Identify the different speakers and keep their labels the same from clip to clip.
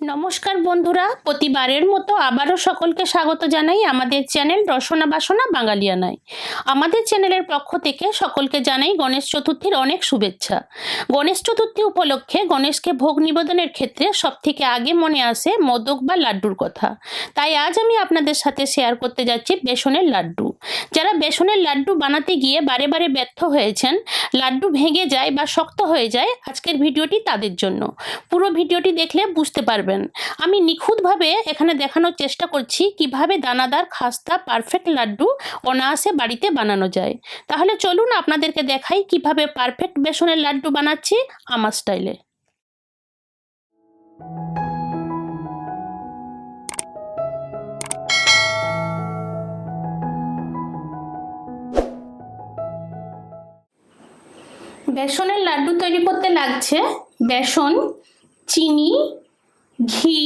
Speaker 1: নমস্কার বন্ধুরা, প্রতিবারের মতো আবারও সকলকে স্বাগত জানাই আমাদের চ্যানেল রসনা বাসনা বাঙালিয়ানায়। আমাদের চ্যানেলের পক্ষ থেকে সকলকে জানাই গণেশ চতুর্থীর অনেক শুভেচ্ছা। গণেশ চতুর্থী উপলক্ষে গণেশকে ভোগ নিবেদনের ক্ষেত্রে সবথেকে আগে মনে আসে মোদক বা লাড্ডুর কথা। তাই আজ আমি আপনাদের সাথে শেয়ার করতে যাচ্ছি বেসনের লাড্ডু। যারা বেসনের লাড্ডু বানাতে গিয়ে বারে বারে ব্যর্থ হয়েছেন, লাড্ডু ভেঙে যায় বা শক্ত হয়ে যায়, আজকের ভিডিওটি তাদের জন্য। পুরো ভিডিওটি দেখলে বুঝতে পারবেন আমি নিখুঁতভাবে এখানে দেখানোর চেষ্টা করছি কিভাবে দানাদার খাস্তা পারফেক্ট লাড্ডু অনায়াসে বাড়িতে বানানো যায়। তাহলে চলুন আপনাদেরকে দেখাই কিভাবে পারফেক্ট বেসনের লাড্ডু বানাচ্ছি আমার স্টাইলে। বেসনের লাড্ডু তৈরি করতে লাগছে বেসন, চিনি, ঘি,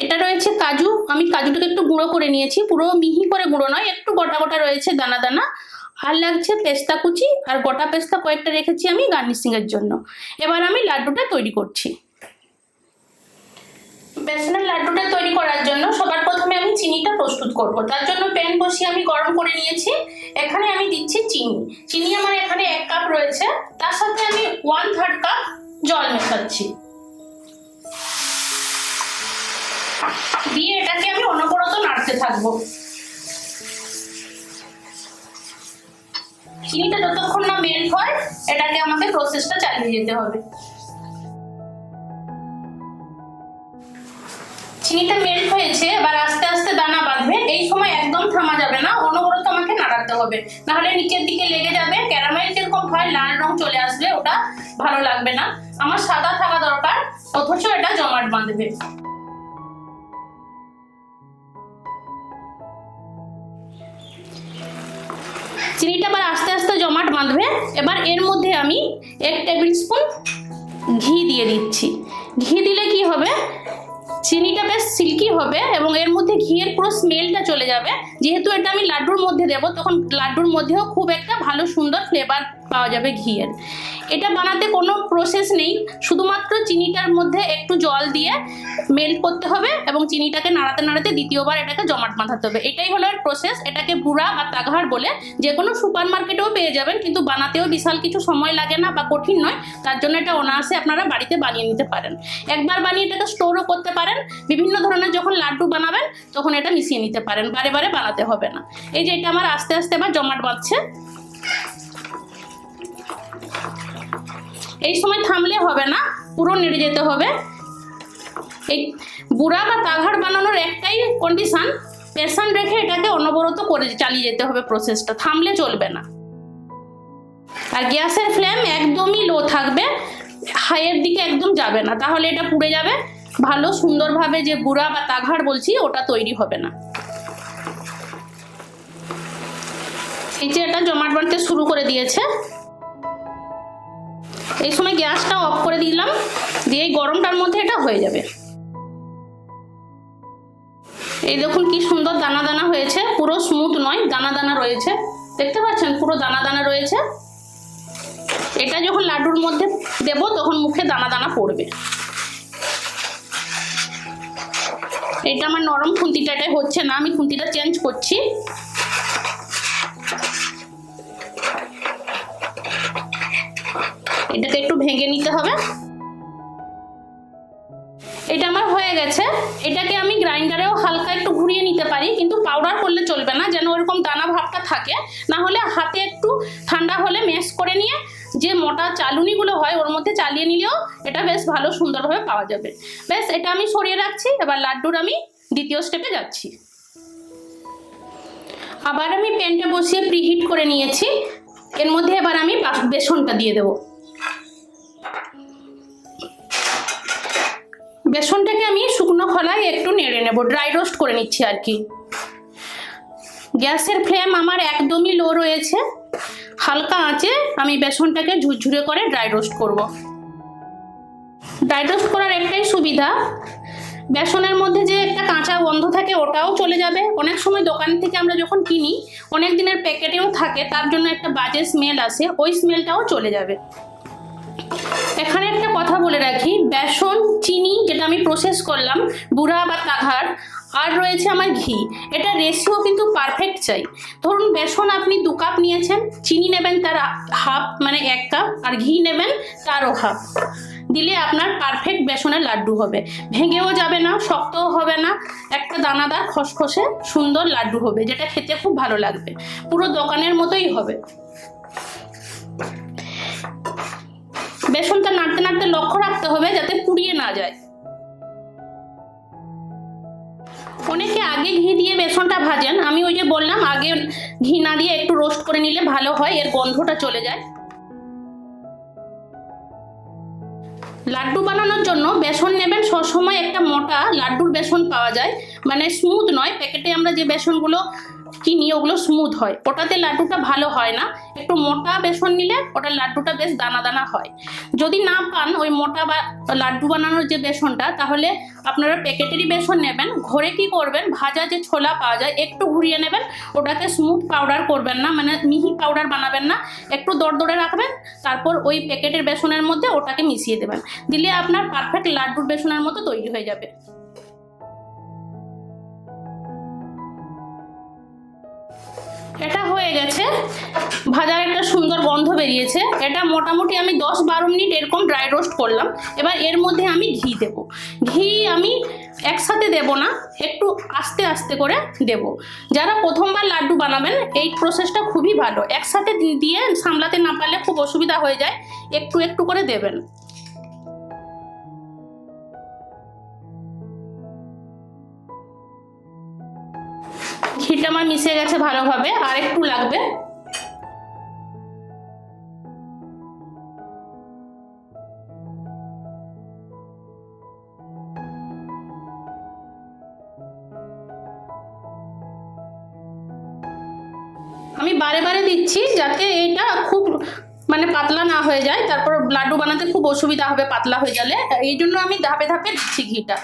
Speaker 1: এটা রয়েছে কাজু। আমি কাজুটাকে একটু গুঁড়ো করে নিয়েছি, পুরো মিহি করে গুঁড়ো নয়, একটু গোটা গোটা রয়েছে দানা দানা। আর লাগছে পেস্তা কুচি, আর গোটা পেস্তা কয়েকটা রেখেছি আমি গার্নিশিংয়ের জন্য। এবার আমি লাড্ডুটা তৈরি করছি। বেসনের লাড্ডুটা তৈরি করার জন্য সবার প্রথমে আমি চিনিটা প্রস্তুত করব। তার জন্য প্যান বসিয়ে আমি গরম করে নিয়েছি। এখানে আমি দিচ্ছি চিনি। চিনি আমার এখানে 1 কাপ রয়েছে, তার সাথে আমি 1/3 কাপ জল মেশাচ্ছি। দিয়ে এটাকে আমি অনবরত নাড়তে থাকবো। চিনিটা যতক্ষণ না মেল্ট হয়, এটাকে আমাকে প্রসেসটা চালিয়ে যেতে হবে। চিনিটা মেল্ট হয়েছে, এবার আস্তে আস্তে দানা বাঁধবে। এই সময় একদম থামা যাবে না, অনবরত আমাকে নাড়াতে হবে, নাহলে নিচের দিকে লেগে যাবে। ক্যারামেল যেরকম হয় লাল রং চলে আসবে, ওটা ভালো লাগবে না। আমার সাদা থাকা দরকার, অথচ এটা জমাট বাঁধবে। চিনিটা আবার আস্তে আস্তে জমাট বাঁধবে। এবার এর মধ্যে আমি 1 টেবিল স্পুন ঘি দিয়ে দিচ্ছি। ঘি দিলে কি হবে, চিনিটা বেশ সিল্কি হবে এবং এর মধ্যে ঘিয়ের পুরো স্মেলটা চলে যাবে। যেহেতু এটা আমি লাড্ডুর মধ্যে দেবো, তখন লাড্ডুর মধ্যেও খুব একটা ভালো সুন্দর ফ্লেভার পাওয়া যাবে ঘিয়ের। এটা বানাতে কোনো প্রসেস নেই, শুধুমাত্র চিনিটার মধ্যে একটু জল দিয়ে মেল্ট করতে হবে এবং চিনিটাকে নাড়াতে নাড়াতে দ্বিতীয়বার এটাকে জমাট বাঁধাতে হবে। এটাই হলো এর প্রসেস। এটাকে বুড়া বা তাঘার বলে, যে কোনো সুপার মার্কেটেও পেয়ে যাবেন, কিন্তু বানাতেও বিশাল কিছু সময় লাগে না বা কঠিন নয়। তার জন্য এটা অনায়াসে আপনারা বাড়িতে বানিয়ে নিতে পারেন। একবার বানিয়ে এটাকে স্টোরও করতে পারেন। বিভিন্ন ধরনের যখন লাড্ডু বানাবেন তখন এটা মিশিয়ে নিতে পারেন, বারে বারে বানাতে হবে না। এই যে এটা আমার আস্তে আস্তে এবার জমাট বাঁধছে। এই সময় থামলে হবে না, পুরো নেড়ে যেতে হবে। এই বুড়া বা তাঘার বানানোর একটাই কন্ডিশন, বেসান রেখে এটাকে অনবরত করে চালিয়ে যেতে হবে প্রসেসটা, থামলে চলবে না। আর গ্যাসের ফ্লেম একদমই লো থাকবে, হাইয়ের দিকে একদম যাবে না, তাহলে এটা পুড়ে যাবে। ভালো সুন্দরভাবে যে বুড়া বা তাঘার বলছি ওটা তৈরি হবে না। এই যে এটা জমাট বাঁধতে শুরু করে দিয়েছে। এই সময় গ্যাসটা অফ করে দিলাম, দিয়ে এই গরমটার মধ্যে এটা হয়ে যাবে। এই দেখুন কি সুন্দর দানা দানা হয়েছে, পুরো স্মুথ নয়, দানা দানা রয়েছে, দেখতে পাচ্ছেন পুরো দানা দানা রয়েছে। এটা যখন লাড্ডুর মধ্যে দেব তখন মুখে দানা দানা পড়বে। এটা আমার নরম খুন্তিটা, এটাই হচ্ছে না, আমি খুন্তিটা চেঞ্জ করছি। এটাকে একটু ভেঙে নিতে হবে। এটা আমার হয়ে গেছে। এটাকে আমি গ্রাইন্ডারেও হালকা একটু ঘুরিয়ে নিতে পারি, কিন্তু পাউডার করলে চলবে না, যেন ওরকম দানা ভাবটা থাকে। না হলে হাতে একটু ঠান্ডা হলে ম্যাশ করে নিয়ে যে মোটা চালুনিগুলো হয় ওর মধ্যে চালিয়ে নিলেও এটা বেশ ভালো সুন্দরভাবে পাওয়া যাবে। বেশ, এটা আমি সরিয়ে রাখছি। এবার লাড্ডুর আমি দ্বিতীয় স্টেপে যাচ্ছি। আবার আমি প্যানটা বসিয়ে প্রিহিট করে নিয়েছি। এর মধ্যে এবার আমি বেসনটা দিয়ে দেবো। বেসনটাকে আমি শুকনো খোলায় একটু নেড়ে নেব, ড্রাই রোস্ট করে নিচ্ছি আর কি। গ্যাসের ফ্লেম আমার একদমই লো রয়েছে, হালকা আঁচে আমি বেসনটাকে ঝুরঝুরে করে ড্রাই রোস্ট করব। ড্রাই রোস্ট করার একটাই সুবিধা, বেসনের মধ্যে যে একটা কাঁচা গন্ধ থাকে ওটাও চলে যাবে। অনেক সময় দোকান থেকে আমরা যখন কিনি অনেক দিনের প্যাকেটেও থাকে, তার জন্য একটা বাজে স্মেল আসে, ওই স্মেলটাও চলে যাবে। এখানে একটা কথা বলে রাখি, বেসন চিনি যেটা আমি প্রসেস করলাম বুড়া বা তাঘার, আর রয়েছে আমার ঘি। এটা রেশিও কিন্তু পারফেক্ট চাই। ধরুন বেসন আপনি 2 কাপ নিয়েছেন, চিনি নেবেন তার হাফ মানে 1 কাপ, আর ঘি নেবেন তারও হাফ, দিলে আপনার পারফেক্ট বেসনের লাড্ডু হবে। ভেঙেও যাবে না, শক্তও হবে না, একটা দানাদার খসখসে সুন্দর লাড্ডু হবে, যেটা খেতে খুব ভালো লাগবে, পুরো দোকানের মতোই হবে। বেসনটা নাড়তে নাড়তে লক্ষ্য রাখতে হবে যাতে পুড়িয়ে না যায়। অনেকে আগে ঘি দিয়ে বেসনটা ভাজেন, আমি ওই যে বললাম আগে ঘি না দিয়ে একটু রোস্ট করে নিলে ভালো হয়, এর গন্ধটা চলে যায়। লাড্ডু বানানোর জন্য বেসন নেবেন সবসময় একটা মোটা লাড্ডুর বেসন পাওয়া যায়, মানে স্মুথ নয়, প্যাকেটে আমরা যে বেসনগুলো কিনি ওগুলো স্মুথ হয়, ওটাতে লাড্ডুটা ভালো হয় না। একটু মোটা বেসন নিলে ওটা লাড্ডুটা বেশ দানা দানা হয়। যদি না পান ওই মোটা বা লাড্ডু বানানোর যে বেসনটা, তাহলে আপনারা প্যাকেটেরই বেসন নেবেন। ঘরে কি করবেন, ভাজা যে ছোলা পাওয়া যায় একটু ঘুরিয়ে নেবেন, ওটাকে স্মুথ পাউডার করবেন না, মানে মিহি পাউডার বানাবেন না, একটু দরদরে রাখবেন, তারপর ওই প্যাকেটের বেসনের মধ্যে ওটাকে মিশিয়ে দেবেন, দিলে আপনার পারফেক্ট লাড্ডুর বেসনের মতো তৈরি হয়ে যাবে। এটা হয়ে গেছে, ভাজার একটা সুন্দর গন্ধ বেরিয়েছে। এটা মোটামুটি আমি 10-12 মিনিট এরকম ড্রাই রোস্ট করলাম। এবার এর মধ্যে আমি ঘি দেব। ঘি আমি একসাথে দেব না, একটু আস্তে আস্তে করে দেব। যারা প্রথমবার লাড্ডু বানাবেন এই প্রসেসটা খুবই ভালো, একসাথে দিয়ে সামলাতে না পারলে খুব অসুবিধা হয়ে যায়, একটু একটু করে দেবেন। ঘিটা আমার মিশে গেছে ভালোভাবে, আর একটু লাগবে। আমি বারে বারে দিচ্ছি যাতে এটা খুব মানে পাতলা না হয়ে যায়, তারপর লাড্ডু বানাতে খুব অসুবিধা হবে পাতলা হয়ে গেলে, এই জন্য আমি ধাপে ধাপে দিচ্ছি ঘিটা।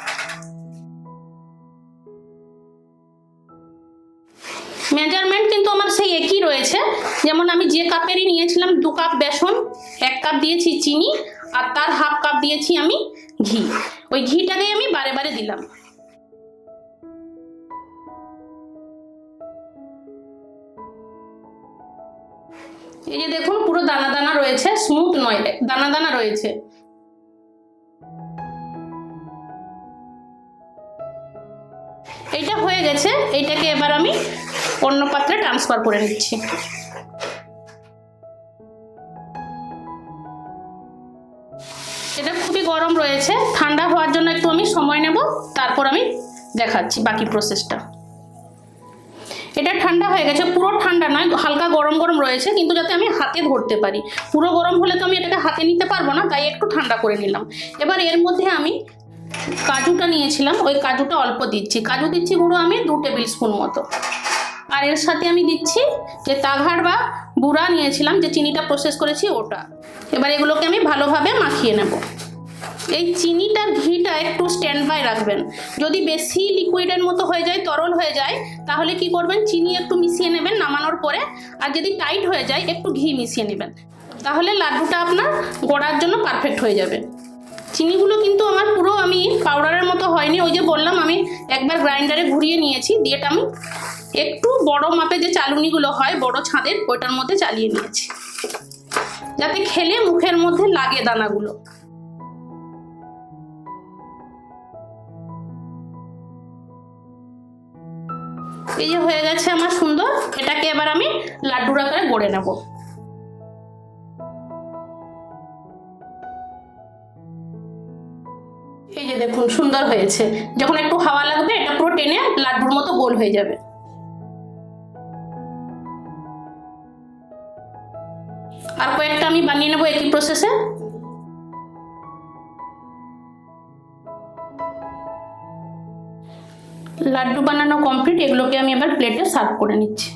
Speaker 1: মেজারমেন্ট কিন্তু আমার সেই একই রয়েছে, যেমন আমি যে কাপেরই নিয়েছিলাম 2 কাপ বেসন, 1 কাপ দিয়েছি চিনি, আর তার হাফ কাপ দিয়েছি আমি ঘি। ওই ঘিটাকেই আমি বারে বারে দিলাম। এই যে দেখুন পুরো দানা দানা রয়েছে, স্মুথ নয়, দানা দানা রয়েছে। এইটা হয়ে গেছে, এইটাকে এবার আমি অন্য পাত্রে ট্রান্সফার করে নিচ্ছি। এটা খুবই গরম রয়েছে, ঠান্ডা হওয়ার জন্য একটু আমি সময় নেব, তারপর আমি দেখাচ্ছি বাকি প্রসেসটা। এটা ঠান্ডা হয়ে গেছে, পুরো ঠান্ডা নয়, হালকা গরম গরম রয়েছে, কিন্তু যাতে আমি হাতে ধরতে পারি। পুরো গরম হলে তো আমি এটাকে হাতে নিতে পারবো না, তাই একটু ঠান্ডা করে নিলাম। এবার এর মধ্যে আমি কাজুটা নিয়েছিলাম, ওই কাজুটা অল্প দিচ্ছি। কাজু দিচ্ছি গুঁড়ো আমি 2 টেবিল স্পুন মতো, আর এর সাথে আমি দিচ্ছি যে তাঘার বা বুড়া নিয়েছিলাম, যে চিনিটা প্রসেস করেছি ওটা। এবার এগুলোকে আমি ভালোভাবে মাখিয়ে নেব। এই চিনিটার ঘিটা একটু স্ট্যান্ড বাই রাখবেন, যদি বেশি লিকুইডের মতো হয়ে যায়, তরল হয়ে যায়, তাহলে কি করবেন, চিনি একটু মিশিয়ে নেবেন নামানোর পরে, আর যদি টাইট হয়ে যায় একটু ঘি মিশিয়ে নেবেন, তাহলে লাড্ডুটা আপনার গড়ার জন্য পারফেক্ট হয়ে যাবে। চিনিগুলো কিন্তু আমার পুরো আমি পাউডারের মতো হয়নি, ওই যে বললাম আমি একবার গ্রাইন্ডারে ঘুরিয়ে নিয়েছি, দিয়ে আমি একটু বড় মাপে যে চালুনিগুলো হয় বড় ছাদের, ওইটার মধ্যে চালিয়ে নিয়েছি, যাতে খেলে মুখের মধ্যে লাগে দানাগুলো। এই যে হয়ে গেছে আমার সুন্দর, এটাকে এবার আমি লাড্ডুর আকারে গড়ে নেব। এই যে দেখুন সুন্দর হয়েছে, যখন একটু হাওয়া লাগবে এটা পুরো টেনে লাড্ডুর মতো গোল হয়ে যাবে। আর কয়েকটা আমি বানিয়ে নেবো একই প্রসেসে। লাড্ডু বানানো কমপ্লিট, এগুলোকে আমি এবার প্লেটে সার্ভ করে নিচ্ছি।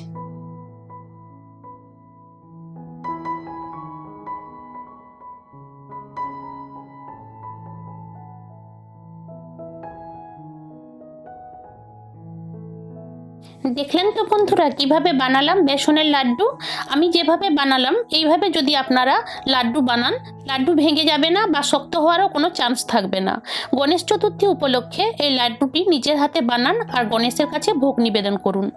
Speaker 1: দেখলেন তো বন্ধুরা কিভাবে বানালাম বেসনের লাড্ডু। আমি যেভাবে বানালাম এইভাবে যদি আপনারা লাড্ডু বানান, লাড্ডু ভেঙে যাবে না বা শক্ত হওয়ারও কোনো চান্স থাকবে না। গণেশ চতুর্থী উপলক্ষে এই লাড্ডুটি নিজের হাতে বানান আর গণেশের কাছে ভোগ নিবেদন করুন।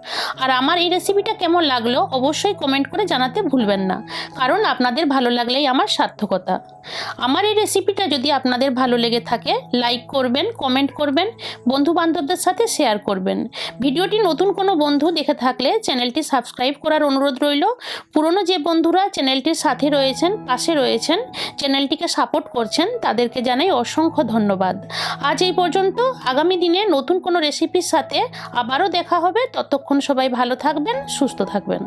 Speaker 1: আর আমার এই রেসিপিটা কেমন লাগলো অবশ্যই কমেন্ট করে জানাতে ভুলবেন না, কারণ আপনাদের ভালো লাগলেই আমার সার্থকতা। আমার এই রেসিপিটা যদি আপনাদের ভালো লেগে থাকে লাইক করবেন, কমেন্ট করবেন, বন্ধু বান্ধবদের সাথে শেয়ার করবেন। ভিডিওটি নতুন কোনো বন্ধু দেখে থাকলে চ্যানেলটি সাবস্ক্রাইব করার অনুরোধ রইল। পুরনো যে বন্ধুরা চ্যানেলটির সাথে রয়েছেন, পাশে রয়েছেন, চ্যানেলটিকে সাপোর্ট করছেন, তাদেরকে জানাই অসংখ্য ধন্যবাদ। আজ এই পর্যন্ত। আগামী দিনে নতুন কোনো রেসিপির সাথে আবারও দেখা হবে। ততক্ষণ সবাই ভালো থাকবেন, সুস্থ থাকবেন।